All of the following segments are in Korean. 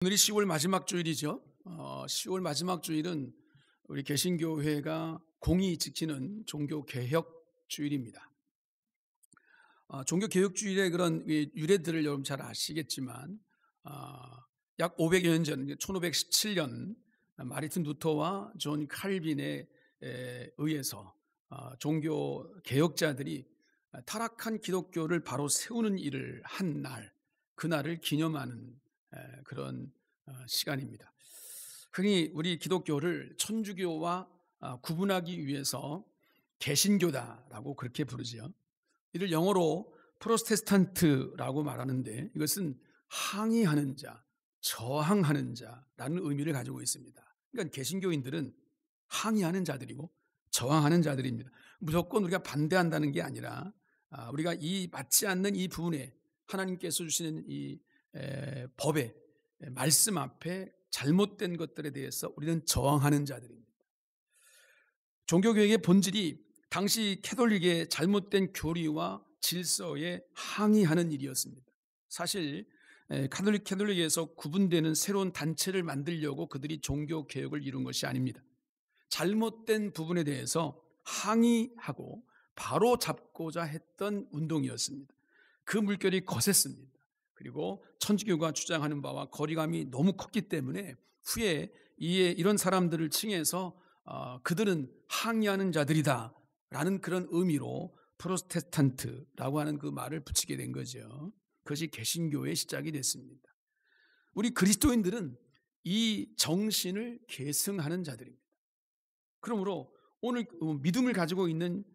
오늘이 10월 마지막 주일이죠. 10월 마지막 주일은 우리 개신교회가 공히 지키는 종교개혁 주일입니다. 종교개혁 주일의 그런 유래들을 여러분 잘 아시겠지만 약 500여 년 전, 1517년 마르틴 루터와 존 칼빈에 의해서 종교 개혁자들이 타락한 기독교를 바로 세우는 일을 한 날, 그날을 기념하는 그런 시간입니다. 흔히 우리 기독교를 천주교와 구분하기 위해서 개신교다라고 그렇게 부르지요. 이를 영어로 프로테스탄트라고 말하는데 이것은 항의하는 자, 저항하는 자라는 의미를 가지고 있습니다. 그러니까 개신교인들은 항의하는 자들이고 저항하는 자들입니다. 무조건 우리가 반대한다는 게 아니라 우리가 맞지 않는 이 부분에 하나님께서 주시는 이 법의 말씀 앞에 잘못된 것들에 대해서 우리는 저항하는 자들입니다. 종교개혁의 본질이 당시 캐톨릭의 잘못된 교리와 질서에 항의하는 일이었습니다. 사실 캐톨릭에서 구분되는 새로운 단체를 만들려고 그들이 종교개혁을 이룬 것이 아닙니다. 잘못된 부분에 대해서 항의하고 바로 잡고자 했던 운동이었습니다. 그 물결이 거셌습니다. 그리고 천주교가 주장하는 바와 거리감이 너무 컸기 때문에 후에 이런 사람들을 칭해서 그들은 항의하는 자들이다 라는 그런 의미로 프로테스탄트라고 하는 그 말을 붙이게 된 거죠. 그것이 개신교의 시작이 됐습니다. 우리 그리스도인들은 이 정신을 계승하는 자들입니다. 그러므로 오늘 믿음을 가지고 있는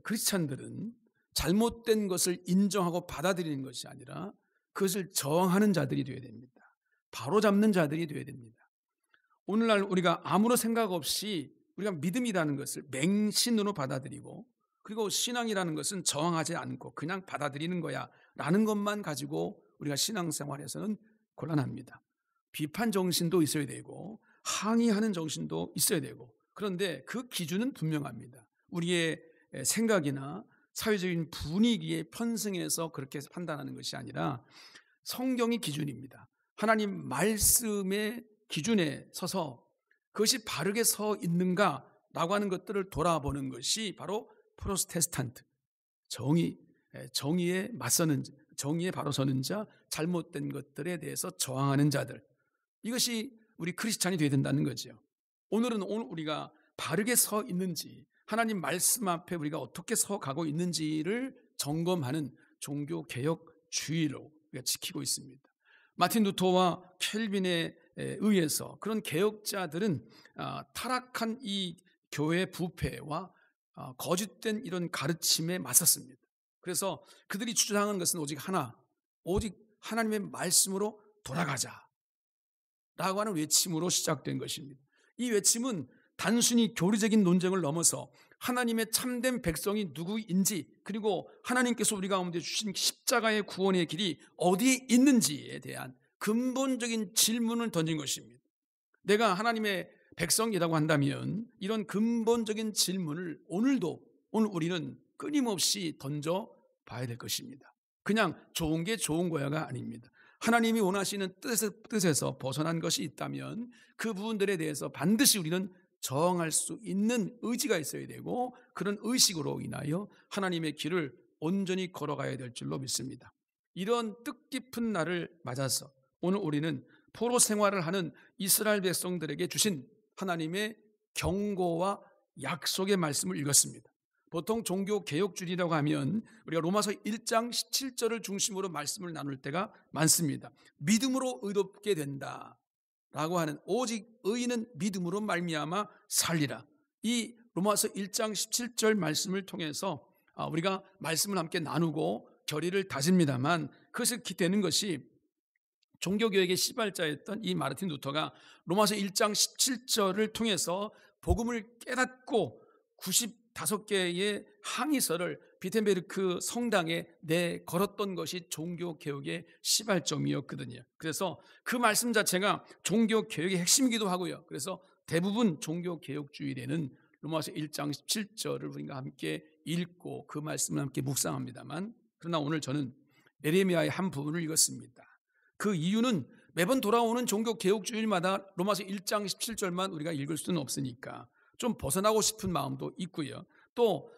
크리스찬들은 잘못된 것을 인정하고 받아들이는 것이 아니라 그것을 저항하는 자들이 되어야 됩니다. 바로잡는 자들이 되어야 됩니다. 오늘날 우리가 아무런 생각 없이 우리가 믿음이라는 것을 맹신으로 받아들이고 그리고 신앙이라는 것은 저항하지 않고 그냥 받아들이는 거야 라는 것만 가지고 우리가 신앙생활에서는 곤란합니다. 비판 정신도 있어야 되고 항의하는 정신도 있어야 되고 그런데 그 기준은 분명합니다. 우리의 생각이나 사회적인 분위기에 편승해서 그렇게 판단하는 것이 아니라 성경이 기준입니다. 하나님 말씀의 기준에 서서 그것이 바르게 서 있는가라고 하는 것들을 돌아보는 것이 바로 프로테스탄트, 정의에 맞서는 자, 정의에 바로 서는 자, 잘못된 것들에 대해서 저항하는 자들, 이것이 우리 크리스찬이 되어야 된다는 거죠. 오늘 우리가 바르게 서 있는지 하나님 말씀 앞에 우리가 어떻게 서 가고 있는지를 점검하는 종교개혁주의로 우리가 지키고 있습니다. 마틴 루터와 켈빈에 의해서 그런 개혁자들은 타락한 이 교회 부패와 거짓된 이런 가르침에 맞섰습니다. 그래서 그들이 주장하는 것은 오직 하나, 오직 하나님의 말씀으로 돌아가자 라고 하는 외침으로 시작된 것입니다. 이 외침은 단순히 교리적인 논쟁을 넘어서 하나님의 참된 백성이 누구인지 그리고 하나님께서 우리 가운데 주신 십자가의 구원의 길이 어디에 있는지에 대한 근본적인 질문을 던진 것입니다. 내가 하나님의 백성이라고 한다면 이런 근본적인 질문을 오늘 우리는 끊임없이 던져봐야 될 것입니다. 그냥 좋은 게 좋은 거야가 아닙니다. 하나님이 원하시는 뜻에서 벗어난 것이 있다면 그 부분들에 대해서 반드시 우리는 저항할 수 있는 의지가 있어야 되고 그런 의식으로 인하여 하나님의 길을 온전히 걸어가야 될 줄로 믿습니다. 이런 뜻깊은 날을 맞아서 오늘 우리는 포로 생활을 하는 이스라엘 백성들에게 주신 하나님의 경고와 약속의 말씀을 읽었습니다. 보통 종교개혁주의라고 하면 우리가 로마서 1장 17절을 중심으로 말씀을 나눌 때가 많습니다. 믿음으로 의롭게 된다 라고 하는 오직 의인은 믿음으로 말미암아 살리라. 이 로마서 1장 17절 말씀을 통해서 우리가 말씀을 함께 나누고 결의를 다집니다만 그것을 기대는 것이 종교개혁의 시발자였던 이 마르틴 루터가 로마서 1장 17절을 통해서 복음을 깨닫고 95개의 항의서를 비텐베르크 성당에 내걸었던 것이 종교개혁의 시발점이었거든요. 그래서 그 말씀 자체가 종교개혁의 핵심이기도 하고요. 그래서 대부분 종교개혁주의에는 로마서 1장 17절을 우리가 함께 읽고 그 말씀을 함께 묵상합니다만 그러나 오늘 저는 에레미야의 한 부분을 읽었습니다. 그 이유는 매번 돌아오는 종교 개혁 주일마다 로마서 1장 17절만 우리가 읽을 수는 없으니까 좀 벗어나고 싶은 마음도 있고요. 또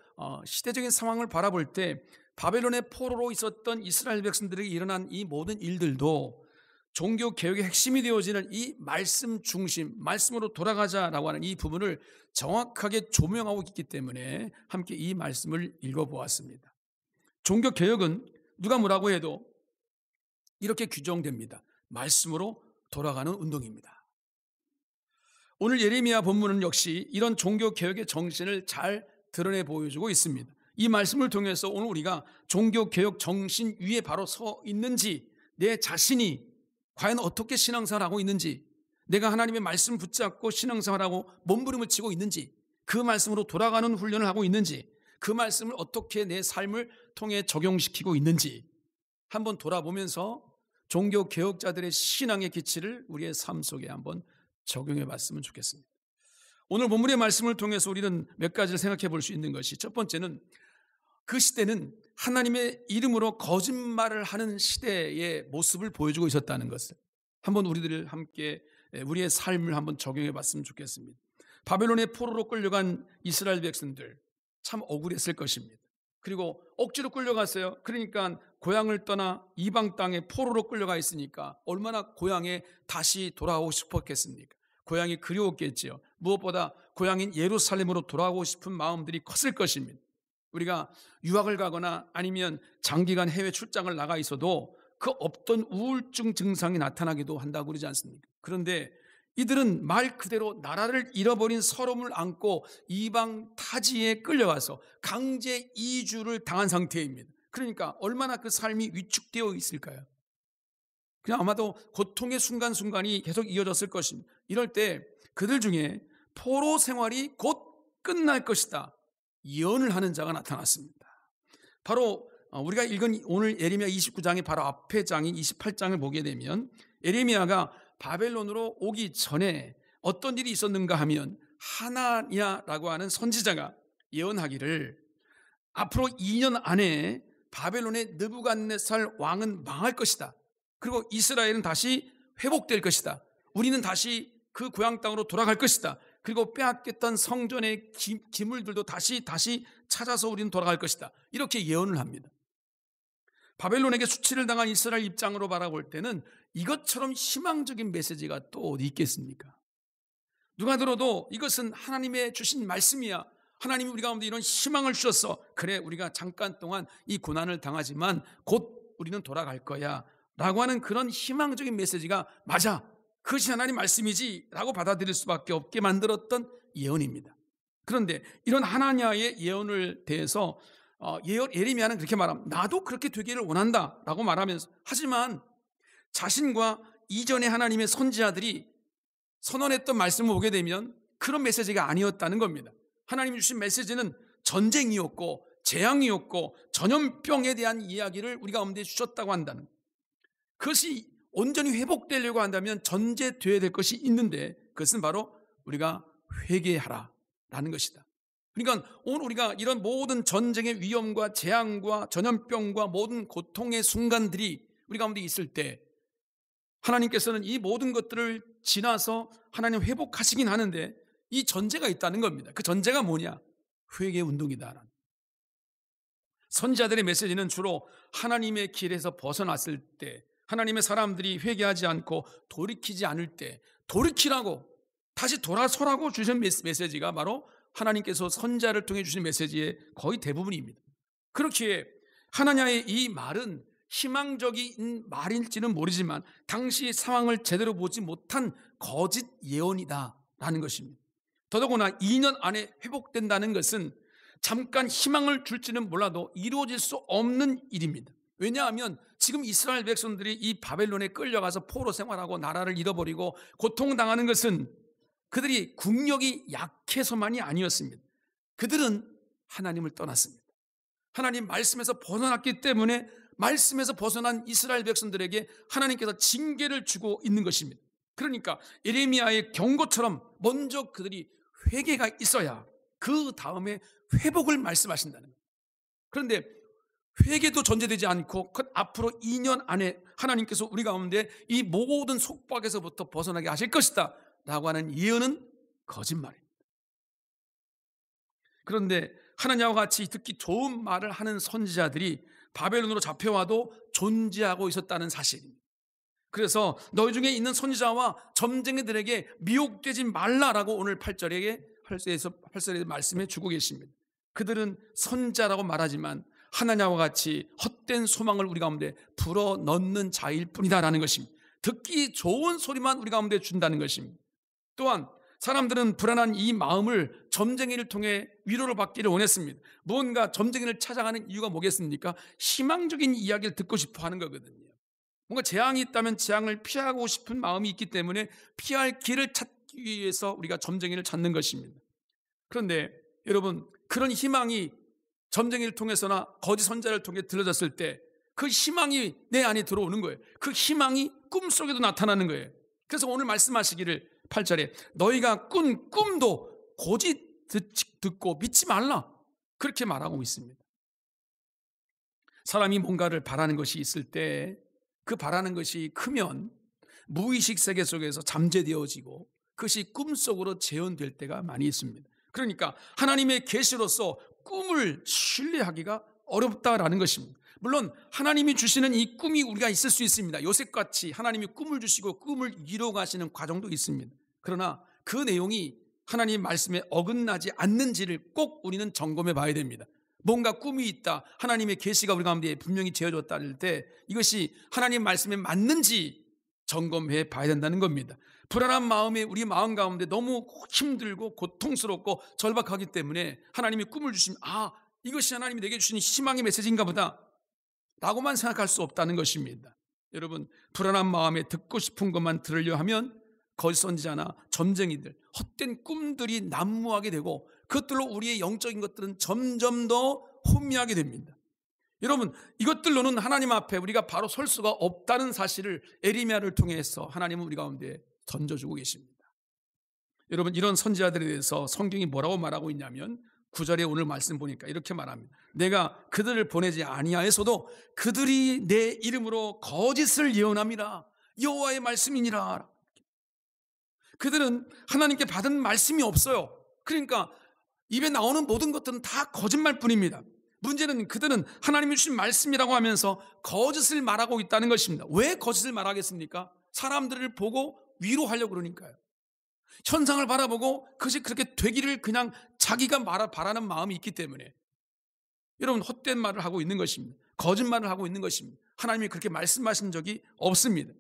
시대적인 상황을 바라볼 때 바벨론의 포로로 있었던 이스라엘 백성들에게 일어난 이 모든 일들도 종교 개혁의 핵심이 되어지는 이 말씀 중심, 말씀으로 돌아가자라고 하는 이 부분을 정확하게 조명하고 있기 때문에 함께 이 말씀을 읽어보았습니다. 종교 개혁은 누가 뭐라고 해도 이렇게 규정됩니다. 말씀으로 돌아가는 운동입니다. 오늘 예레미야 본문은 역시 이런 종교 개혁의 정신을 잘 드러내 보여주고 있습니다. 이 말씀을 통해서 오늘 우리가 종교 개혁 정신 위에 바로 서 있는지, 내 자신이 과연 어떻게 신앙생활을 하고 있는지, 내가 하나님의 말씀 붙잡고 신앙생활하고 몸부림을 치고 있는지, 그 말씀으로 돌아가는 훈련을 하고 있는지, 그 말씀을 어떻게 내 삶을 통해 적용시키고 있는지 한번 돌아보면서 종교 개혁자들의 신앙의 기치를 우리의 삶 속에 한번 적용해 봤으면 좋겠습니다. 오늘 본문의 말씀을 통해서 우리는 몇 가지를 생각해 볼 수 있는 것이, 첫 번째는 그 시대는 하나님의 이름으로 거짓말을 하는 시대의 모습을 보여주고 있었다는 것을 한번 우리들 함께 우리의 삶을 한번 적용해 봤으면 좋겠습니다. 바벨론의 포로로 끌려간 이스라엘 백성들 참 억울했을 것입니다. 그리고 억지로 끌려갔어요. 그러니까 고향을 떠나 이방 땅에 포로로 끌려가 있으니까 얼마나 고향에 다시 돌아오고 싶었겠습니까? 고향이 그리웠겠지요. 무엇보다 고향인 예루살렘으로 돌아오고 싶은 마음들이 컸을 것입니다. 우리가 유학을 가거나 아니면 장기간 해외 출장을 나가 있어도 그 없던 우울증 증상이 나타나기도 한다고 그러지 않습니까? 그런데 이들은 말 그대로 나라를 잃어버린 서러움을 안고 이방 타지에 끌려가서 강제 이주를 당한 상태입니다. 그러니까 얼마나 그 삶이 위축되어 있을까요? 그냥 아마도 고통의 순간순간이 계속 이어졌을 것입니다. 이럴 때 그들 중에 포로 생활이 곧 끝날 것이다 예언을 하는 자가 나타났습니다. 바로 우리가 읽은 오늘 예레미야 29장의 바로 앞에 장인 28장을 보게 되면 예레미야가 바벨론으로 오기 전에 어떤 일이 있었는가 하면 하나냐라고 하는 선지자가 예언하기를 앞으로 2년 안에 바벨론의 느부갓네살 왕은 망할 것이다. 그리고 이스라엘은 다시 회복될 것이다. 우리는 다시 그 고향 땅으로 돌아갈 것이다. 그리고 빼앗겼던 성전의 기물들도 다시 찾아서 우리는 돌아갈 것이다. 이렇게 예언을 합니다. 바벨론에게 수치를 당한 이스라엘 입장으로 바라볼 때는 이것처럼 희망적인 메시지가 또 어디 있겠습니까? 누가 들어도 이것은 하나님의 주신 말씀이야. 하나님이 우리 가운데 이런 희망을 주셨어. 그래, 우리가 잠깐 동안 이 고난을 당하지만 곧 우리는 돌아갈 거야 라고 하는 그런 희망적인 메시지가 맞아, 그것이 하나님 말씀이지 라고 받아들일 수밖에 없게 만들었던 예언입니다. 그런데 이런 하나냐의 예언을 대해서 예레미야는 그렇게 말합니다. 나도 그렇게 되기를 원한다 라고 말하면서, 하지만 자신과 이전에 하나님의 선지자들이 선언했던 말씀을 보게 되면 그런 메시지가 아니었다는 겁니다. 하나님이 주신 메시지는 전쟁이었고 재앙이었고 전염병에 대한 이야기를 우리 가운데 주셨다고 한다는, 그것이 온전히 회복되려고 한다면 전제되어야 될 것이 있는데 그것은 바로 우리가 회개하라라는 것이다. 그러니까 오늘 우리가 이런 모든 전쟁의 위험과 재앙과 전염병과 모든 고통의 순간들이 우리 가운데 있을 때 하나님께서는 이 모든 것들을 지나서 하나님 회복하시긴 하는데 이 전제가 있다는 겁니다. 그 전제가 뭐냐? 회개 운동이다. 선지자들의 메시지는 주로 하나님의 길에서 벗어났을 때, 하나님의 사람들이 회개하지 않고 돌이키지 않을 때 돌이키라고, 다시 돌아서라고 주신 메시지가 바로 하나님께서 선지자를 통해 주신 메시지의 거의 대부분입니다. 그렇기에 하나냐의 이 말은 희망적인 말일지는 모르지만 당시 상황을 제대로 보지 못한 거짓 예언이다라는 것입니다. 더더구나 2년 안에 회복된다는 것은 잠깐 희망을 줄지는 몰라도 이루어질 수 없는 일입니다. 왜냐하면 지금 이스라엘 백성들이 이 바벨론에 끌려가서 포로 생활하고 나라를 잃어버리고 고통당하는 것은 그들이 국력이 약해서만이 아니었습니다. 그들은 하나님을 떠났습니다. 하나님 말씀에서 벗어났기 때문에 말씀에서 벗어난 이스라엘 백성들에게 하나님께서 징계를 주고 있는 것입니다. 그러니까 예레미야의 경고처럼 먼저 그들이 회개가 있어야 그 다음에 회복을 말씀하신다는 거예요. 그런데 회개도 전제되지 않고 앞으로 2년 안에 하나님께서 우리 가운데 이 모든 속박에서부터 벗어나게 하실 것이다 라고 하는 예언은 거짓말입니다. 그런데 하나님과 같이 듣기 좋은 말을 하는 선지자들이 바벨론으로 잡혀와도 존재하고 있었다는 사실입니다. 그래서 너희 중에 있는 선지자와 점쟁이들에게 미혹되지 말라라고 오늘 8절에 말씀해 주고 계십니다. 그들은 선지자라고 말하지만 하나님과 같이 헛된 소망을 우리 가운데 불어넣는 자일 뿐이다라는 것입니다. 듣기 좋은 소리만 우리 가운데 준다는 것입니다. 또한 사람들은 불안한 이 마음을 점쟁이를 통해 위로를 받기를 원했습니다. 무언가 점쟁이를 찾아가는 이유가 뭐겠습니까? 희망적인 이야기를 듣고 싶어 하는 거거든요. 뭔가 재앙이 있다면 재앙을 피하고 싶은 마음이 있기 때문에 피할 길을 찾기 위해서 우리가 점쟁이를 찾는 것입니다. 그런데 여러분, 그런 희망이 점쟁이를 통해서나 거짓 선지자를 통해 들려졌을 때 그 희망이 내 안에 들어오는 거예요. 그 희망이 꿈속에도 나타나는 거예요. 그래서 오늘 말씀하시기를 8절에 너희가 꾼 꿈도 고지 듣고 믿지 말라 그렇게 말하고 있습니다. 사람이 뭔가를 바라는 것이 있을 때 그 바라는 것이 크면 무의식 세계 속에서 잠재되어지고 그것이 꿈속으로 재현될 때가 많이 있습니다. 그러니까 하나님의 계시로서 꿈을 신뢰하기가 어렵다라는 것입니다. 물론 하나님이 주시는 이 꿈이 우리가 있을 수 있습니다. 요셉같이 하나님이 꿈을 주시고 꿈을 이루어가시는 과정도 있습니다. 그러나 그 내용이 하나님 말씀에 어긋나지 않는지를 꼭 우리는 점검해 봐야 됩니다. 뭔가 꿈이 있다, 하나님의 계시가 우리 가운데 분명히 지어졌다 할 때 이것이 하나님 말씀에 맞는지 점검해 봐야 된다는 겁니다. 불안한 마음에 우리 마음 가운데 너무 힘들고 고통스럽고 절박하기 때문에 하나님이 꿈을 주시면 이것이 하나님이 내게 주신 희망의 메시지인가 보다 라고만 생각할 수 없다는 것입니다. 여러분, 불안한 마음에 듣고 싶은 것만 들으려 하면 거짓 선지자나 점쟁이들, 헛된 꿈들이 난무하게 되고 그것들로 우리의 영적인 것들은 점점 더 혼미하게 됩니다. 여러분, 이것들로는 하나님 앞에 우리가 바로 설 수가 없다는 사실을 에레미야를 통해서 하나님은 우리 가운데 던져주고 계십니다. 여러분, 이런 선지자들에 대해서 성경이 뭐라고 말하고 있냐면 9절에 오늘 말씀 보니까 이렇게 말합니다. 내가 그들을 보내지 아니하였어도 그들이 내 이름으로 거짓을 예언함이라 여호와의 말씀이니라. 그들은 하나님께 받은 말씀이 없어요. 그러니까 입에 나오는 모든 것들은 다 거짓말뿐입니다. 문제는 그들은 하나님이 주신 말씀이라고 하면서 거짓을 말하고 있다는 것입니다. 왜 거짓을 말하겠습니까? 사람들을 보고 위로하려고 그러니까요. 현상을 바라보고 그것이 그렇게 되기를 그냥 자기가 바라는 마음이 있기 때문에 여러분, 헛된 말을 하고 있는 것입니다. 거짓말을 하고 있는 것입니다. 하나님이 그렇게 말씀하신 적이 없습니다.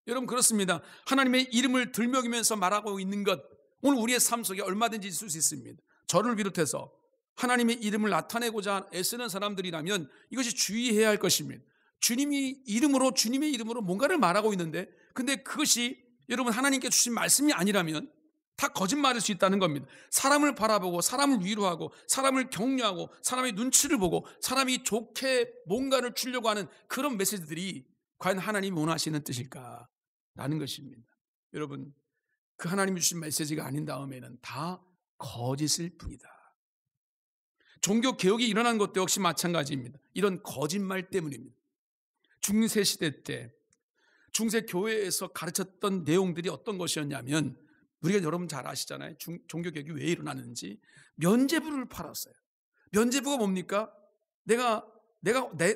여러분, 그렇습니다. 하나님의 이름을 들먹이면서 말하고 있는 것, 오늘 우리의 삶 속에 얼마든지 있을 수 있습니다. 저를 비롯해서 하나님의 이름을 나타내고자 애쓰는 사람들이라면 이것이 주의해야 할 것입니다. 주님의 이름으로 뭔가를 말하고 있는데, 근데 그것이 여러분 하나님께 주신 말씀이 아니라면 다 거짓말일 수 있다는 겁니다. 사람을 바라보고 사람을 위로하고 사람을 격려하고 사람의 눈치를 보고 사람이 좋게 뭔가를 주려고 하는 그런 메시지들이 과연 하나님이 원하시는 뜻일까라는 것입니다. 여러분, 그 하나님이 주신 메시지가 아닌 다음에는 다 거짓일 뿐이다. 종교 개혁이 일어난 것도 역시 마찬가지입니다. 이런 거짓말 때문입니다. 중세 시대 때 중세 교회에서 가르쳤던 내용들이 어떤 것이었냐면, 우리가 여러분 잘 아시잖아요. 종교 개혁이 왜 일어나는지. 면죄부를 팔았어요. 면죄부가 뭡니까?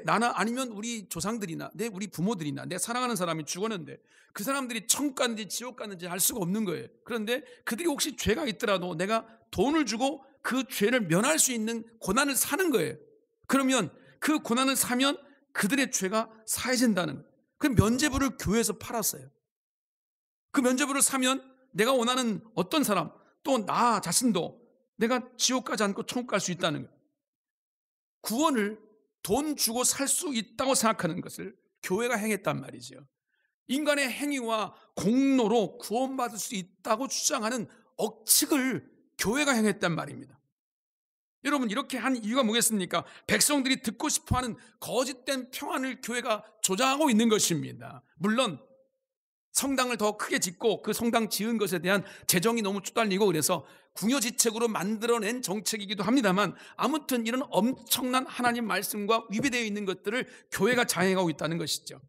나나 아니면 우리 조상들이나 우리 부모들이나 내 사랑하는 사람이 죽었는데 그 사람들이 천국 갔는지 지옥 갔는지 알 수가 없는 거예요. 그런데 그들이 혹시 죄가 있더라도 내가 돈을 주고 그 죄를 면할 수 있는 고난을 사는 거예요. 그러면 그 고난을 사면 그들의 죄가 사해진다는 거예요. 그 면죄부를 교회에서 팔았어요. 그 면죄부를 사면 내가 원하는 어떤 사람, 또 나 자신도 내가 지옥 가지 않고 천국 갈 수 있다는 거예요. 구원을 돈 주고 살 수 있다고 생각하는 것을 교회가 행했단 말이죠. 인간의 행위와 공로로 구원받을 수 있다고 주장하는 억측을 교회가 행했단 말입니다. 여러분, 이렇게 한 이유가 뭐겠습니까? 백성들이 듣고 싶어하는 거짓된 평안을 교회가 조장하고 있는 것입니다. 물론 성당을 더 크게 짓고 그 성당 지은 것에 대한 재정이 너무 쪼달리고 그래서 궁여지책으로 만들어낸 정책이기도 합니다만, 아무튼 이런 엄청난 하나님 말씀과 위배되어 있는 것들을 교회가 자행하고 있다는 것이죠.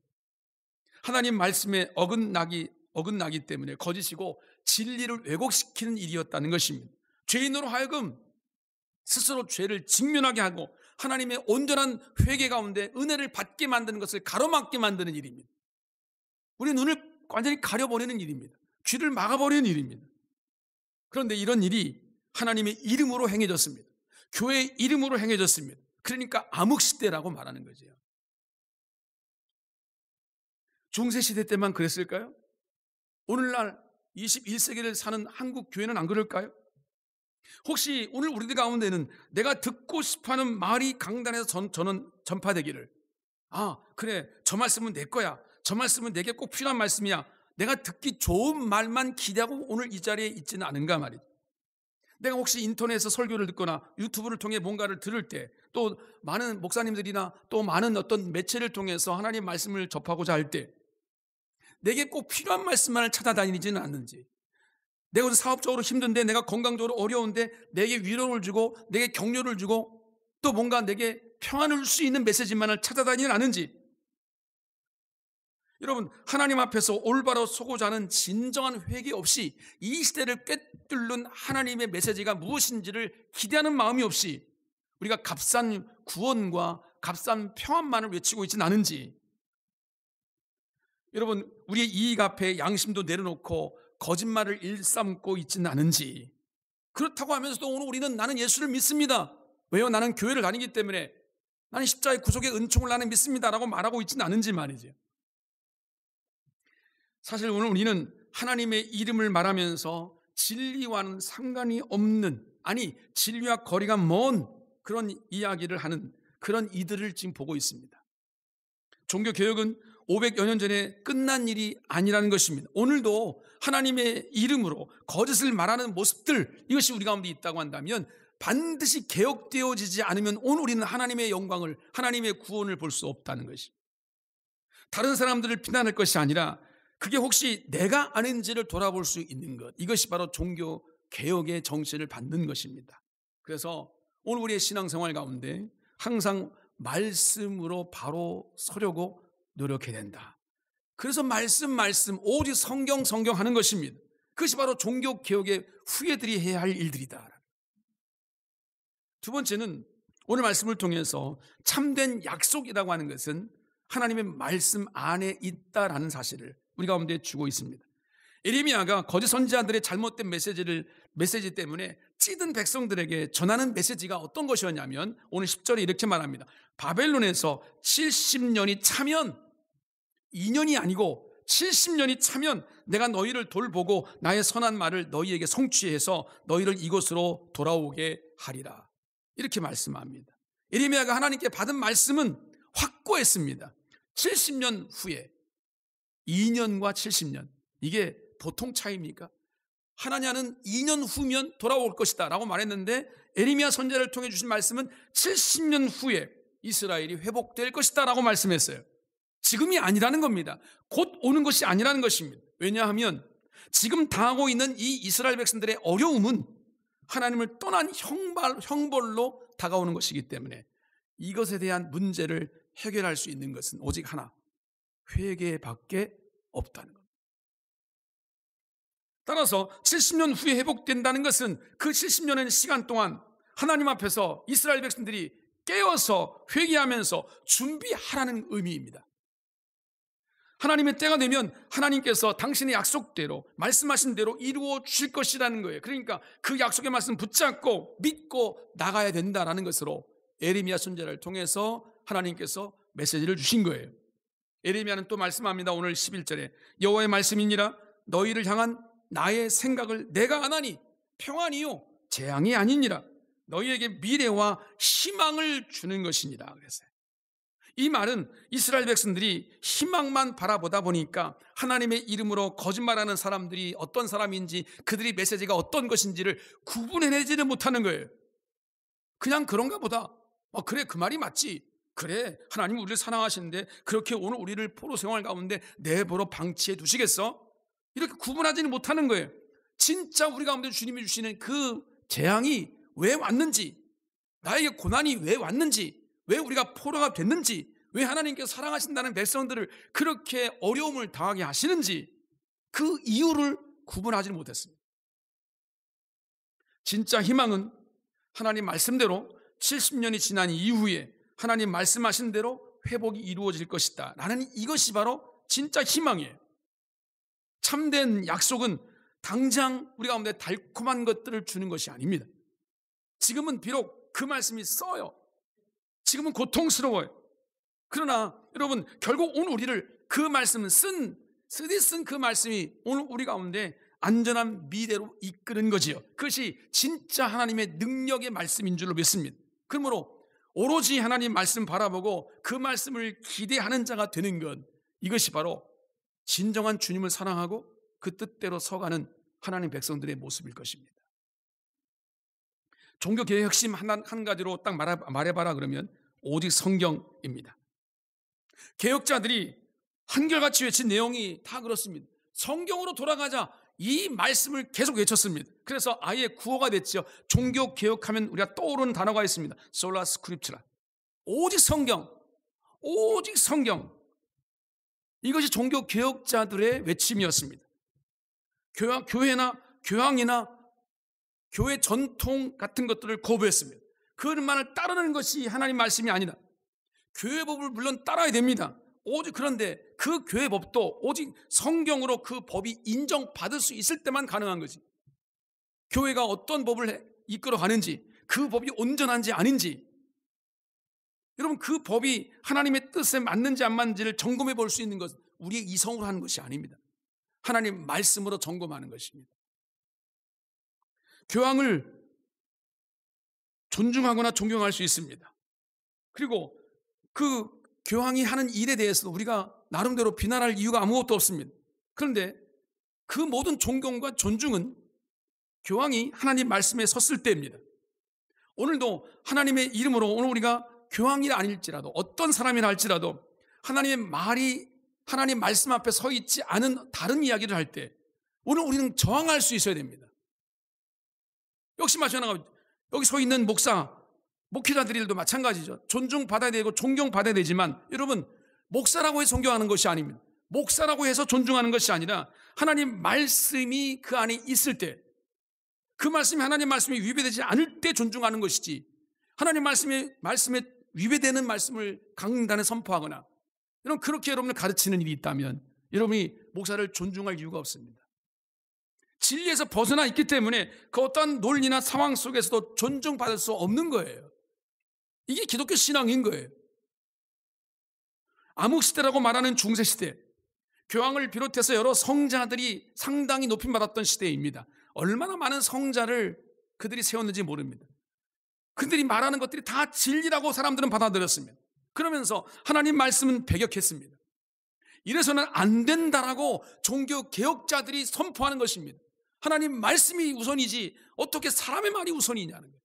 하나님 말씀에 어긋나기 때문에 거짓이고 진리를 왜곡시키는 일이었다는 것입니다. 죄인으로 하여금 스스로 죄를 직면하게 하고 하나님의 온전한 회개 가운데 은혜를 받게 만드는 것을 가로막게 만드는 일입니다. 우리 눈을 완전히 가려버리는 일입니다. 귀를 막아버리는 일입니다. 그런데 이런 일이 하나님의 이름으로 행해졌습니다. 교회의 이름으로 행해졌습니다. 그러니까 암흑시대라고 말하는 거죠. 중세시대 때만 그랬을까요? 오늘날 21세기를 사는 한국 교회는 안 그럴까요? 혹시 오늘 우리들 가운데는 내가 듣고 싶어하는 말이 강단에서 저는 전파되기를, 그래, 저 말씀은 내 거야, 저 말씀은 내게 꼭 필요한 말씀이야, 내가 듣기 좋은 말만 기대하고 오늘 이 자리에 있지는 않은가 말이죠. 내가 혹시 인터넷에서 설교를 듣거나 유튜브를 통해 뭔가를 들을 때, 또 많은 목사님들이나 또 많은 어떤 매체를 통해서 하나님 말씀을 접하고자 할 때 내게 꼭 필요한 말씀만을 찾아다니지는 않는지, 내가 사업적으로 힘든데, 내가 건강적으로 어려운데 내게 위로를 주고 내게 격려를 주고 또 뭔가 내게 평안을 줄 수 있는 메시지만을 찾아다니는 않은지, 여러분, 하나님 앞에서 올바로 서고자 하는 진정한 회개 없이 이 시대를 꿰뚫는 하나님의 메시지가 무엇인지를 기대하는 마음이 없이 우리가 값싼 구원과 값싼 평안만을 외치고 있지는 않은지, 여러분, 우리의 이익 앞에 양심도 내려놓고 거짓말을 일삼고 있지는 않은지, 그렇다고 하면서도 오늘 우리는 나는 예수를 믿습니다, 왜요? 나는 교회를 다니기 때문에, 나는 십자가의 구속의 은총을 나는 믿습니다라고 말하고 있지는 않은지 말이죠. 사실 오늘 우리는 하나님의 이름을 말하면서 진리와는 상관이 없는, 아니 진리와 거리가 먼 그런 이야기를 하는 그런 이들을 지금 보고 있습니다. 종교개혁은 500여 년 전에 끝난 일이 아니라는 것입니다. 오늘도 하나님의 이름으로 거짓을 말하는 모습들, 이것이 우리 가운데 있다고 한다면 반드시 개혁되어지지 않으면 오늘 우리는 하나님의 영광을, 하나님의 구원을 볼 수 없다는 것입니다. 다른 사람들을 비난할 것이 아니라 그게 혹시 내가 아닌지를 돌아볼 수 있는 것, 이것이 바로 종교개혁의 정신을 받는 것입니다. 그래서 오늘 우리의 신앙생활 가운데 항상 말씀으로 바로 서려고 노력해야 된다. 그래서 말씀 오직 성경 하는 것입니다. 그것이 바로 종교개혁의 후예들이 해야 할 일들이다. 두 번째는 오늘 말씀을 통해서 참된 약속이라고 하는 것은 하나님의 말씀 안에 있다라는 사실을 우리 가운데 주고 있습니다. 예레미야가 거짓 선지자들의 잘못된 메시지 때문에 찌든 백성들에게 전하는 메시지가 어떤 것이었냐면, 오늘 10절에 이렇게 말합니다. 바벨론에서 70년이 차면, 2년이 아니고 70년이 차면 내가 너희를 돌보고 나의 선한 말을 너희에게 성취해서 너희를 이곳으로 돌아오게 하리라, 이렇게 말씀합니다. 예레미야가 하나님께 받은 말씀은 확고했습니다. 70년 후에, 2년과 70년, 이게 보통 차이입니까? 하나님은 2년 후면 돌아올 것이다 라고 말했는데, 예레미야 선지자를 통해 주신 말씀은 70년 후에 이스라엘이 회복될 것이다 라고 말씀했어요. 지금이 아니라는 겁니다. 곧 오는 것이 아니라는 것입니다. 왜냐하면 지금 당하고 있는 이 이스라엘 백성들의 어려움은 하나님을 떠난 형벌로 다가오는 것이기 때문에 이것에 대한 문제를 해결할 수 있는 것은 오직 하나, 회개밖에 없다는 것. 따라서 70년 후에 회복된다는 것은 그 70년의 시간 동안 하나님 앞에서 이스라엘 백성들이 깨어서 회개하면서 준비하라는 의미입니다. 하나님의 때가 되면 하나님께서 당신의 약속대로, 말씀하신 대로 이루어 주실 것이라는 거예요. 그러니까 그 약속의 말씀 붙잡고 믿고 나가야 된다라는 것으로 예레미야 선지자를 통해서 하나님께서 메시지를 주신 거예요. 예레미야는 또 말씀합니다. 오늘 11절에 여호와의 말씀이니라, 너희를 향한 나의 생각을 내가 아나니 평안이요 재앙이 아니니라, 너희에게 미래와 희망을 주는 것이니라 그랬어요. 이 말은 이스라엘 백성들이 희망만 바라보다 보니까 하나님의 이름으로 거짓말하는 사람들이 어떤 사람인지, 그들이 메시지가 어떤 것인지를 구분해내지는 못하는 거예요. 그냥 그런가 보다, 그래 그 말이 맞지, 그래, 하나님 우리를 사랑하시는데 그렇게 오늘 우리를 포로 생활 가운데 내버려 방치해 두시겠어? 이렇게 구분하지는 못하는 거예요. 진짜 우리 가운데 주님이 주시는 그 재앙이 왜 왔는지, 나에게 고난이 왜 왔는지, 왜 우리가 포로가 됐는지, 왜 하나님께서 사랑하신다는 백성들을 그렇게 어려움을 당하게 하시는지 그 이유를 구분하지는 못했습니다. 진짜 희망은 하나님 말씀대로 70년이 지난 이후에 하나님 말씀하신 대로 회복이 이루어질 것이다 라는 이것이 바로 진짜 희망이에요. 참된 약속은 당장 우리 가운데 달콤한 것들을 주는 것이 아닙니다. 지금은 비록 그 말씀이 써요. 지금은 고통스러워요. 그러나 여러분, 결국 오늘 우리를 그 말씀은 쓰디 쓴 그 말씀이 오늘 우리 가운데 안전한 미래로 이끄는 거지요. 그것이 진짜 하나님의 능력의 말씀인 줄로 믿습니다. 그러므로 오로지 하나님 말씀 바라보고 그 말씀을 기대하는 자가 되는 것, 이것이 바로 진정한 주님을 사랑하고 그 뜻대로 서가는 하나님 백성들의 모습일 것입니다. 종교개혁 핵심 한 가지로 딱 말해봐라 그러면 오직 성경입니다. 개혁자들이 한결같이 외친 내용이 다 그렇습니다. 성경으로 돌아가자, 이 말씀을 계속 외쳤습니다. 그래서 아예 구호가 됐죠. 종교개혁하면 우리가 떠오르는 단어가 있습니다. 솔라 스크립트라. 오직 성경, 오직 성경. 이것이 종교개혁자들의 외침이었습니다. 교회나 교황이나 교회 전통 같은 것들을 거부했습니다. 그것만을 따르는 것이 하나님 말씀이 아니다. 교회법을 물론 따라야 됩니다. 오직 그런데 그 교회법도 오직 성경으로 그 법이 인정받을 수 있을 때만 가능한 거지. 교회가 어떤 법을 이끌어가는지, 그 법이 온전한지 아닌지, 여러분 그 법이 하나님의 뜻에 맞는지 안 맞는지를 점검해 볼 수 있는 것은 우리의 이성으로 하는 것이 아닙니다. 하나님 말씀으로 점검하는 것입니다. 교황을 존중하거나 존경할 수 있습니다. 그리고 그 교황이 하는 일에 대해서도 우리가 나름대로 비난할 이유가 아무것도 없습니다. 그런데 그 모든 존경과 존중은 교황이 하나님 말씀에 섰을 때입니다. 오늘도 하나님의 이름으로 오늘 우리가 교황이 아닐지라도 어떤 사람이라 할지라도 하나님의 말이 하나님 말씀 앞에 서 있지 않은 다른 이야기를 할 때 오늘 우리는 저항할 수 있어야 됩니다. 역시 마찬가지로 여기 서 있는 목회자들도 마찬가지죠. 존중받아야 되고 존경받아야 되지만 여러분, 목사라고 해서 존경하는 것이 아닙니다. 목사라고 해서 존중하는 것이 아니라 하나님 말씀이 그 안에 있을 때, 그 말씀이 하나님 말씀이 위배되지 않을 때 존중하는 것이지, 하나님 말씀에 위배되는 말씀을 강단에 선포하거나 여러분 그렇게 여러분을 가르치는 일이 있다면 여러분이 목사를 존중할 이유가 없습니다. 진리에서 벗어나 있기 때문에 그 어떤 논리나 상황 속에서도 존중받을 수 없는 거예요. 이게 기독교 신앙인 거예요. 암흑시대라고 말하는 중세시대, 교황을 비롯해서 여러 성자들이 상당히 높임받았던 시대입니다. 얼마나 많은 성자를 그들이 세웠는지 모릅니다. 그들이 말하는 것들이 다 진리라고 사람들은 받아들였습니다. 그러면서 하나님 말씀은 배격했습니다. 이래서는 안 된다라고 종교개혁자들이 선포하는 것입니다. 하나님 말씀이 우선이지 어떻게 사람의 말이 우선이냐는 거예요.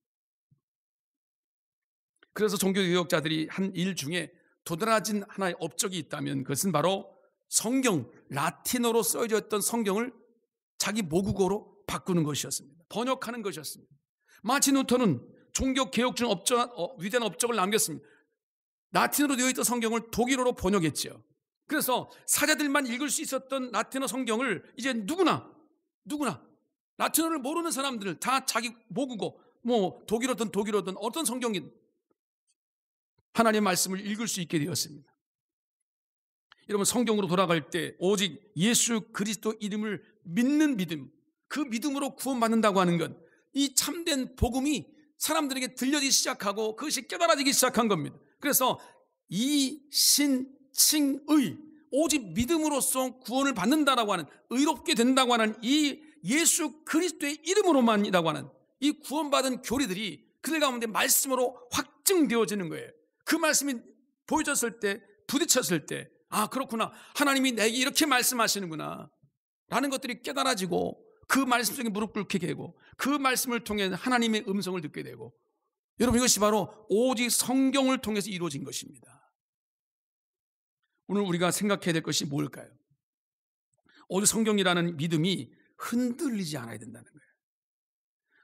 그래서 종교개혁자들이 한 일 중에 도드라진 하나의 업적이 있다면 그것은 바로 성경, 라틴어로 써져 있던 성경을 자기 모국어로 바꾸는 것이었습니다. 번역하는 것이었습니다. 마틴 루터는 종교개혁 중 위대한 업적을 남겼습니다. 라틴어로 되어 있던 성경을 독일어로 번역했죠. 그래서 사자들만 읽을 수 있었던 라틴어 성경을 이제 누구나 라틴어를 모르는 사람들 다 자기 모국어, 독일어든 어떤 성경이든 하나님의 말씀을 읽을 수 있게 되었습니다. 여러분, 성경으로 돌아갈 때 오직 예수 그리스도 이름을 믿는 믿음, 그 믿음으로 구원받는다고 하는 것, 이 참된 복음이 사람들에게 들려지기 시작하고 그것이 깨달아지기 시작한 겁니다. 그래서 이신칭의, 오직 믿음으로써 구원을 받는다라고 하는, 의롭게 된다고 하는 이 예수 그리스도의 이름으로만이라고 하는 이 구원받은 교리들이 그들 가운데 말씀으로 확증되어지는 거예요. 그 말씀이 보여졌을 때, 부딪혔을 때, 아 그렇구나, 하나님이 내게 이렇게 말씀하시는구나 라는 것들이 깨달아지고 그 말씀 속에 무릎 꿇게 되고 그 말씀을 통해 하나님의 음성을 듣게 되고 여러분, 이것이 바로 오직 성경을 통해서 이루어진 것입니다. 오늘 우리가 생각해야 될 것이 뭘까요? 오직 성경이라는 믿음이 흔들리지 않아야 된다는 거예요.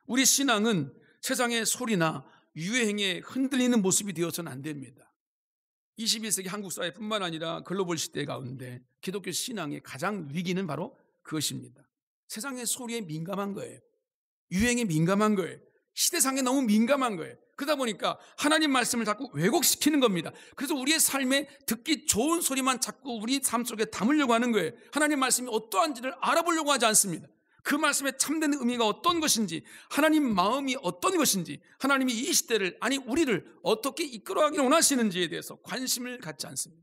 우리 신앙은 세상의 소리나 유행에 흔들리는 모습이 되어서는 안 됩니다. 21세기 한국 사회뿐만 아니라 글로벌 시대 가운데 기독교 신앙의 가장 위기는 바로 그것입니다. 세상의 소리에 민감한 거예요. 유행에 민감한 거예요. 시대상에 너무 민감한 거예요. 그러다 보니까 하나님 말씀을 자꾸 왜곡시키는 겁니다. 그래서 우리의 삶에 듣기 좋은 소리만 자꾸 우리 삶 속에 담으려고 하는 거예요. 하나님 말씀이 어떠한지를 알아보려고 하지 않습니다. 그 말씀의 참된 의미가 어떤 것인지, 하나님 마음이 어떤 것인지, 하나님이 이 시대를, 아니 우리를 어떻게 이끌어가기를 원하시는지에 대해서 관심을 갖지 않습니다.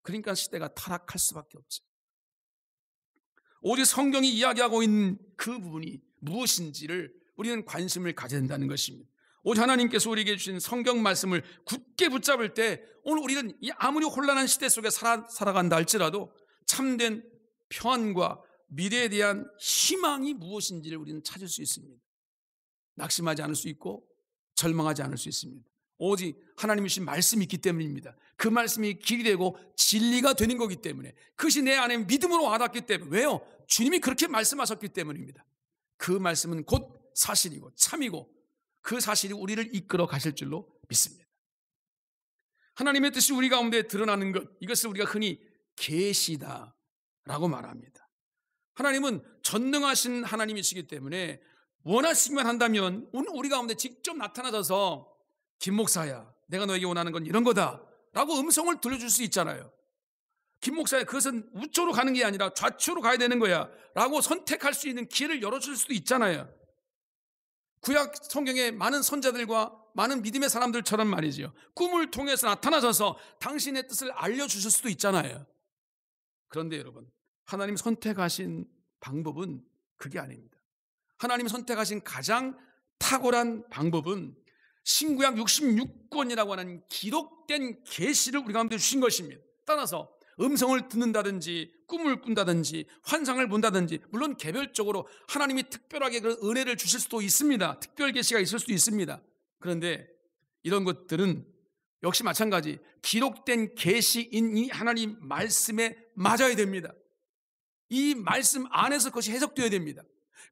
그러니까 시대가 타락할 수밖에 없죠. 오직 성경이 이야기하고 있는 그 부분이 무엇인지를 우리는 관심을 가져야 된다는 것입니다. 오직 하나님께서 우리에게 주신 성경 말씀을 굳게 붙잡을 때 오늘 우리는 아무리 혼란한 시대 속에 살아간다 할지라도 참된 평안과 미래에 대한 희망이 무엇인지를 우리는 찾을 수 있습니다. 낙심하지 않을 수 있고 절망하지 않을 수 있습니다. 오직 하나님이 주신 말씀이 있기 때문입니다. 그 말씀이 길이 되고 진리가 되는 거기 때문에, 그것이 내 안에 믿음으로 와닿기 때문에. 왜요? 주님이 그렇게 말씀하셨기 때문입니다. 그 말씀은 곧 사실이고 참이고 그 사실이 우리를 이끌어 가실 줄로 믿습니다. 하나님의 뜻이 우리 가운데 드러나는 것, 이것을 우리가 흔히 계시다라고 말합니다. 하나님은 전능하신 하나님이시기 때문에 원하시기만 한다면 오늘 우리 가운데 직접 나타나셔서 김 목사야, 내가 너에게 원하는 건 이런 거다 라고 음성을 들려줄 수 있잖아요. 김 목사야, 그것은 우측으로 가는 게 아니라 좌측으로 가야 되는 거야 라고 선택할 수 있는 기회를 열어줄 수도 있잖아요. 구약 성경의 많은 선자들과 많은 믿음의 사람들처럼 말이죠, 꿈을 통해서 나타나셔서 당신의 뜻을 알려주실 수도 있잖아요. 그런데 여러분, 하나님 선택하신 방법은 그게 아닙니다. 하나님 선택하신 가장 탁월한 방법은 신구약 66권이라고 하는 기록된 계시를 우리 가운데 주신 것입니다. 따라서 음성을 듣는다든지 꿈을 꾼다든지 환상을 본다든지, 물론 개별적으로 하나님이 특별하게 그런 은혜를 주실 수도 있습니다. 특별 계시가 있을 수도 있습니다. 그런데 이런 것들은 역시 마찬가지 기록된 계시인 이 하나님 말씀에 맞아야 됩니다. 이 말씀 안에서 그것이 해석되어야 됩니다.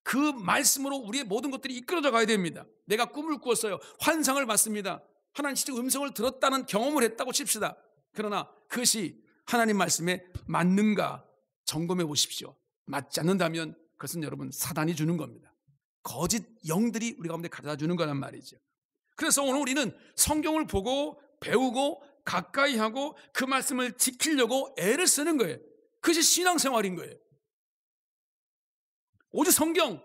그 말씀으로 우리의 모든 것들이 이끌어져 가야 됩니다. 내가 꿈을 꾸었어요, 환상을 봤습니다, 하나님 직접 음성을 들었다는 경험을 했다고 칩시다. 그러나 그것이 하나님 말씀에 맞는가 점검해 보십시오. 맞지 않는다면 그것은 여러분 사단이 주는 겁니다. 거짓 영들이 우리 가운데 가져다 주는 거란 말이죠. 그래서 오늘 우리는 성경을 보고 배우고 가까이 하고 그 말씀을 지키려고 애를 쓰는 거예요. 그것이 신앙생활인 거예요. 오직 성경이라고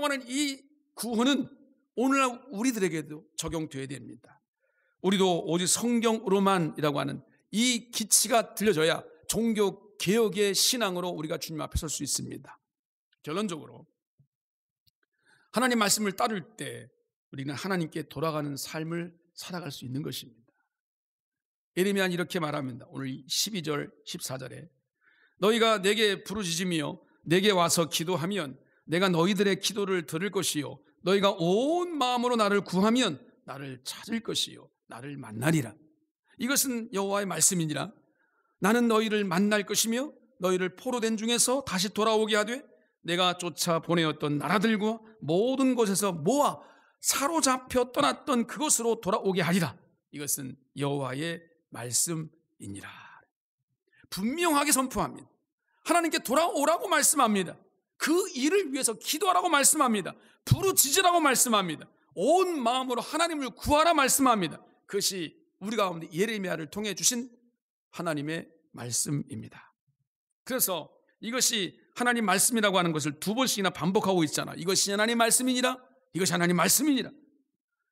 하는 이 구호는 오늘날 우리들에게도 적용되어야 됩니다. 우리도 오직 성경으로만이라고 하는 이 기치가 들려져야 종교 개혁의 신앙으로 우리가 주님 앞에 설 수 있습니다. 결론적으로 하나님 말씀을 따를 때 우리는 하나님께 돌아가는 삶을 살아갈 수 있는 것입니다. 예레미야는 이렇게 말합니다. 오늘 12절 14절에 너희가 내게 부르짖으며 내게 와서 기도하면 내가 너희들의 기도를 들을 것이요 너희가 온 마음으로 나를 구하면 나를 찾을 것이요 나를 만나리라. 이것은 여호와의 말씀이니라. 나는 너희를 만날 것이며 너희를 포로된 중에서 다시 돌아오게 하되 내가 쫓아 보내었던 나라들과 모든 곳에서 모아 사로잡혀 떠났던 그곳으로 돌아오게 하리라. 이것은 여호와의 말씀이니라. 분명하게 선포합니다. 하나님께 돌아오라고 말씀합니다. 그 일을 위해서 기도하라고 말씀합니다. 부르짖으라고 말씀합니다. 온 마음으로 하나님을 구하라 말씀합니다. 그것이 우리 가운데 예레미야를 통해 주신 하나님의 말씀입니다. 그래서 이것이 하나님 말씀이라고 하는 것을 두 번씩이나 반복하고 있잖아. 이것이 하나님 말씀이니라, 이것이 하나님 말씀이니라.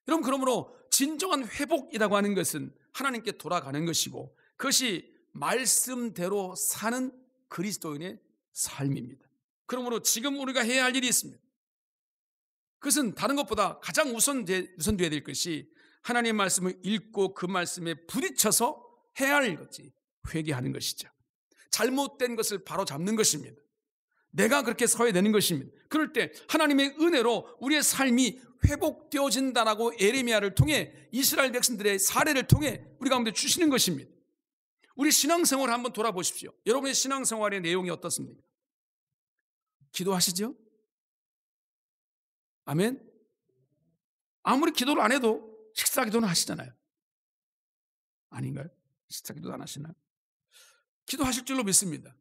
여러분, 그러므로 진정한 회복이라고 하는 것은 하나님께 돌아가는 것이고 그것이 말씀대로 사는 그리스도인의 삶입니다. 그러므로 지금 우리가 해야 할 일이 있습니다. 그것은 다른 것보다 가장 우선되어야 될 것이 하나님의 말씀을 읽고 그 말씀에 부딪혀서 해야 할 것이 회개하는 것이죠. 잘못된 것을 바로 잡는 것입니다. 내가 그렇게 서야 되는 것입니다. 그럴 때 하나님의 은혜로 우리의 삶이 회복되어진다라고 예레미야를 통해 이스라엘 백성들의 사례를 통해 우리 가운데 주시는 것입니다. 우리 신앙생활을 한번 돌아보십시오. 여러분의 신앙생활의 내용이 어떻습니까? 기도하시죠? 아멘? 아무리 기도를 안 해도 식사 기도는 하시잖아요. 아닌가요? 식사 기도도 안 하시나요? 기도하실 줄로 믿습니다.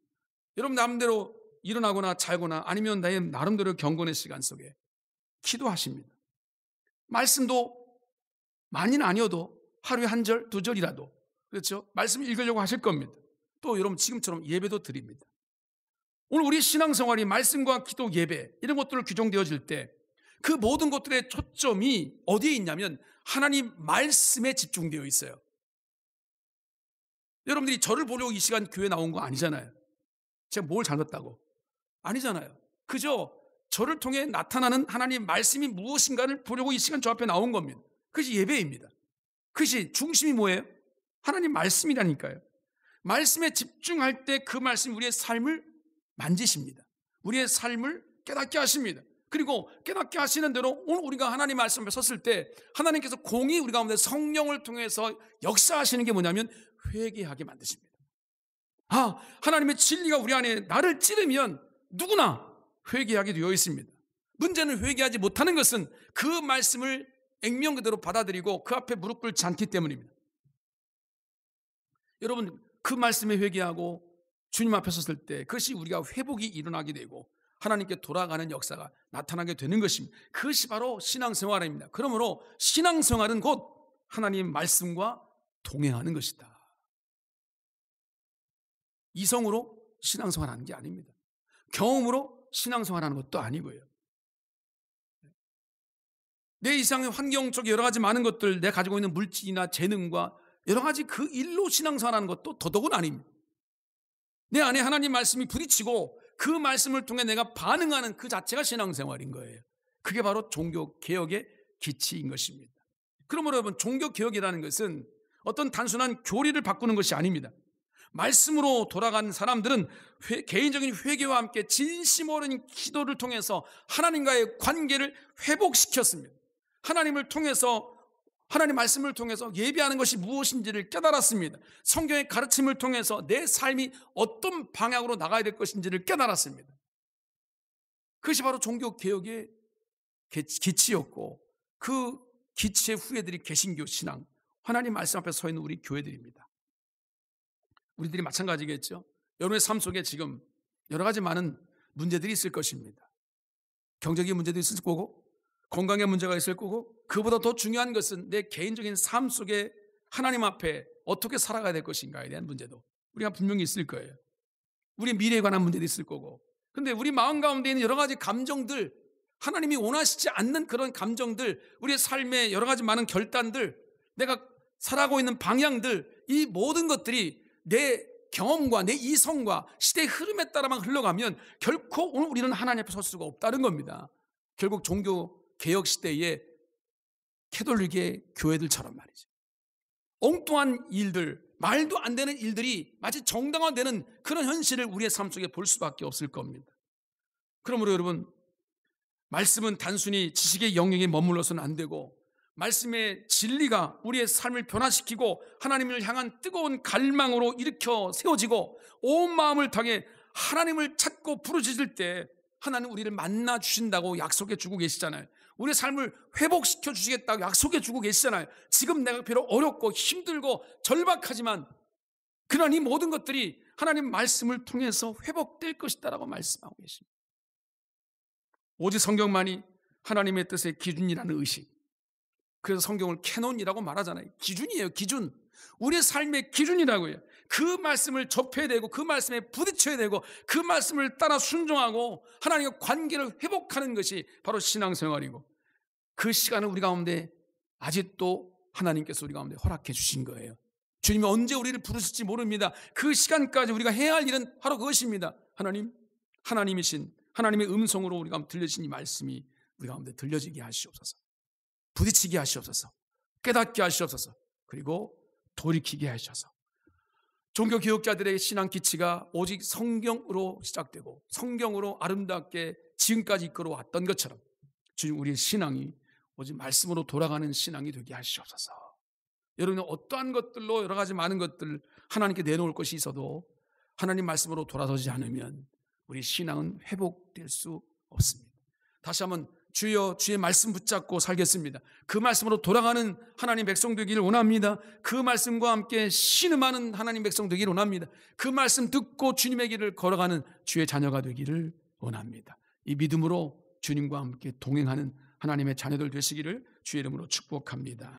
여러분 나름대로 일어나거나 자거나 아니면 나의 나름대로 경건의 시간 속에 기도하십니다. 말씀도 많이는 아니어도 하루에 한 절, 두 절이라도, 그렇죠? 말씀 읽으려고 하실 겁니다. 또 여러분 지금처럼 예배도 드립니다. 오늘 우리 신앙생활이 말씀과 기도, 예배 이런 것들로 규정되어질 때 그 모든 것들의 초점이 어디에 있냐면 하나님 말씀에 집중되어 있어요. 여러분들이 저를 보려고 이 시간 교회 나온 거 아니잖아요. 제가 뭘 잘못했다고. 아니잖아요. 그저 저를 통해 나타나는 하나님 말씀이 무엇인가를 보려고 이 시간 저 앞에 나온 겁니다. 그것이 예배입니다. 그것이 중심이 뭐예요? 하나님 말씀이라니까요. 말씀에 집중할 때 그 말씀이 우리의 삶을 만지십니다. 우리의 삶을 깨닫게 하십니다. 그리고 깨닫게 하시는 대로 오늘 우리가 하나님 말씀 앞에 섰을 때 하나님께서 공히 우리 가운데 성령을 통해서 역사하시는 게 뭐냐면 회개하게 만드십니다. 하나님의 진리가 우리 안에 나를 찌르면 누구나 회개하게 되어 있습니다. 문제는 회개하지 못하는 것은 그 말씀을 액면 그대로 받아들이고 그 앞에 무릎 꿇지 않기 때문입니다. 여러분 그 말씀에 회개하고 주님 앞에 섰을 때 그것이 우리가 회복이 일어나게 되고 하나님께 돌아가는 역사가 나타나게 되는 것입니다. 그것이 바로 신앙생활입니다. 그러므로 신앙생활은 곧 하나님 말씀과 동행하는 것이다. 이성으로 신앙생활하는 게 아닙니다. 경험으로 신앙생활하는 것도 아니고요. 내 이상의 환경적 여러 가지 많은 것들, 내가 가지고 있는 물질이나 재능과 여러 가지 그 일로 신앙생활하는 것도 더더군 아닙니다. 내 안에 하나님 말씀이 부딪히고 그 말씀을 통해 내가 반응하는 그 자체가 신앙생활인 거예요. 그게 바로 종교개혁의 기치인 것입니다. 그러므로 여러분 종교개혁이라는 것은 어떤 단순한 교리를 바꾸는 것이 아닙니다. 말씀으로 돌아간 사람들은 개인적인 회개와 함께 진심 어린 기도를 통해서 하나님과의 관계를 회복시켰습니다. 하나님을 통해서 하나님 말씀을 통해서 예배하는 것이 무엇인지를 깨달았습니다. 성경의 가르침을 통해서 내 삶이 어떤 방향으로 나가야 될 것인지를 깨달았습니다. 그것이 바로 종교개혁의 기치였고 그 기치의 후예들이 개신교 신앙, 하나님 말씀 앞에 서 있는 우리 교회들입니다. 우리들이 마찬가지겠죠. 여러분의 삶 속에 지금 여러 가지 많은 문제들이 있을 것입니다. 경제적인 문제도 있을 거고 건강의 문제가 있을 거고 그보다 더 중요한 것은 내 개인적인 삶 속에 하나님 앞에 어떻게 살아가야 될 것인가에 대한 문제도 우리가 분명히 있을 거예요. 우리 미래에 관한 문제도 있을 거고 그런데 우리 마음 가운데 있는 여러 가지 감정들, 하나님이 원하시지 않는 그런 감정들, 우리의 삶의 여러 가지 많은 결단들, 내가 살아가고 있는 방향들, 이 모든 것들이 내 경험과 내 이성과 시대의 흐름에 따라만 흘러가면 결코 오늘 우리는 하나님 앞에 설 수가 없다는 겁니다. 결국 종교 개혁 시대의 캐톨릭의 교회들처럼 말이죠. 엉뚱한 일들, 말도 안 되는 일들이 마치 정당화되는 그런 현실을 우리의 삶 속에 볼 수밖에 없을 겁니다. 그러므로 여러분, 말씀은 단순히 지식의 영역에 머물러서는 안 되고 말씀의 진리가 우리의 삶을 변화시키고 하나님을 향한 뜨거운 갈망으로 일으켜 세워지고 온 마음을 다해 하나님을 찾고 부르짖을 때 하나님 우리를 만나 주신다고 약속해 주고 계시잖아요. 우리의 삶을 회복시켜 주시겠다고 약속해 주고 계시잖아요. 지금 내가 비록 어렵고 힘들고 절박하지만 그러나 이 모든 것들이 하나님 말씀을 통해서 회복될 것이다라고 말씀하고 계십니다. 오직 성경만이 하나님의 뜻의 기준이라는 의식. 그래서 성경을 캐논이라고 말하잖아요. 기준이에요, 기준. 우리의 삶의 기준이라고요. 그 말씀을 접해야 되고 그 말씀에 부딪혀야 되고 그 말씀을 따라 순종하고 하나님과 관계를 회복하는 것이 바로 신앙생활이고 그 시간을 우리 가운데 아직도 하나님께서 우리 가운데 허락해 주신 거예요. 주님이 언제 우리를 부르실지 모릅니다. 그 시간까지 우리가 해야 할 일은 바로 그것입니다. 하나님이신 하나님의 음성으로 우리가 들려진 이 말씀이 우리 가운데 들려지게 하시옵소서. 부딪히게 하시옵소서. 깨닫게 하시옵소서. 그리고 돌이키게 하셔서 종교개혁자들의 신앙 기치가 오직 성경으로 시작되고 성경으로 아름답게 지금까지 이끌어왔던 것처럼 주님 우리의 신앙이 오직 말씀으로 돌아가는 신앙이 되게 하시옵소서. 여러분은 어떠한 것들로 여러 가지 많은 것들 하나님께 내놓을 것이 있어도 하나님 말씀으로 돌아서지 않으면 우리 신앙은 회복될 수 없습니다. 다시 한번 주여 주의 말씀 붙잡고 살겠습니다. 그 말씀으로 돌아가는 하나님 백성 되기를 원합니다. 그 말씀과 함께 신음하는 하나님 백성 되기를 원합니다. 그 말씀 듣고 주님의 길을 걸어가는 주의 자녀가 되기를 원합니다. 이 믿음으로 주님과 함께 동행하는 하나님의 자녀들 되시기를 주의 이름으로 축복합니다.